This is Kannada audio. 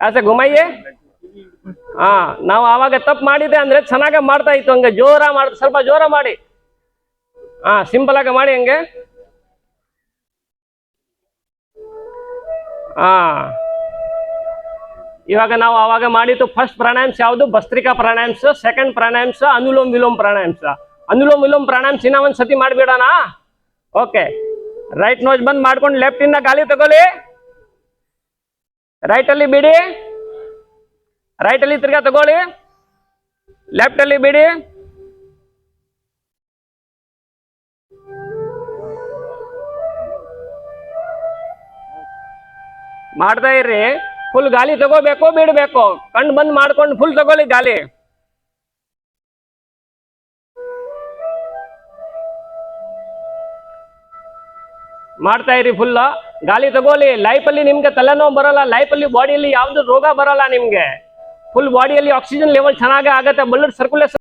ಆಸೆ ಗುಮಯ್ಯೆ. ಹಾ, ನಾವು ಆವಾಗ ತಪ್ಪು ಮಾಡಿದೆ ಅಂದ್ರೆ ಚೆನ್ನಾಗ ಮಾಡ್ತಾ ಇತ್ತು. ಹಂಗೆ ಜೋರ ಮಾಡ್, ಸ್ವಲ್ಪ ಜೋರ ಮಾಡಿ. ಹಾ, ಸಿಂಪಲ್ ಆಗಿ ಮಾಡಿ ಹಂಗೆ. ಹಾ, ಇವಾಗ ನಾವು ಆವಾಗ ಮಾಡಿದ್ದು ಫಸ್ಟ್ ಪ್ರಾಣಾಯಾಮ್ಸ್ ಯಾವುದು? ಭಸ್ತ್ರಿಕಾ ಪ್ರಾಣಾಯಾಮ್ಸ್. ಸೆಕೆಂಡ್ ಪ್ರಾಣಾಯಾಮ್ಸ್ ಅನುಲೋಮ್ ವಿಲೋಮ್ ಪ್ರಾಣಾಯಾಮ್ಸ್. ಅನುಲೋಮ್ ವಿಲೋಮ್ ಪ್ರಾಣಾಯಾಮ್ಸ್ ಇನ್ನೂ ಒಂದ್ ಸತಿ ಮಾಡ್ಬಿಡೋಣ. ಓಕೆ, ರೈಟ್ ನೋಸ್ ಬಂದ್ ಮಾಡ್ಕೊಂಡು ಲೆಫ್ಟ್ ಇಂದ ಗಾಳಿ ತಗೊಳ್ಳಿ. ರೈಟ್ ಅಲ್ಲಿ ಬಿಡಿ, ರೈಟ್ ಅಲ್ಲಿ ತಿರ್ಗಾ ತಗೊಳ್ಳಿ, ಲೆಫ್ಟ್ ಅಲ್ಲಿ ಬಿಡಿ. ಮಾಡ್ತಾ ಇರ್ರಿ. ಫುಲ್ ಗಾಳಿ ತಗೋಬೇಕು, ಬಿಡಬೇಕು. ಕಣ್ಣು ಬಂದ್ ಮಾಡ್ಕೊಂಡು ಫುಲ್ ತಗೊಳ್ಳಿ ಗಾಳಿ. ಮಾಡ್ತಾ ಇರಿ ಫುಲ್ ಗಾಳಿ ತಗೋಲಿ. ಲೈಫ್ ಅಲ್ಲಿ ನಿಮ್ಗೆ ತಲೆನೋವು ಬರಲ್ಲ, ಲೈಫ್ ಅಲ್ಲಿ ಬಾಡಿಯಲ್ಲಿ ಯಾವ್ದು ರೋಗ ಬರಲ್ಲ ನಿಮ್ಗೆ. ಫುಲ್ ಬಾಡಿಯಲ್ಲಿ ಆಕ್ಸಿಜನ್ ಲೆವೆಲ್ ಚೆನ್ನಾಗಿ ಆಗತ್ತೆ, ಬ್ಲಡ್ ಸರ್ಕ್ಯುಲೇಷನ್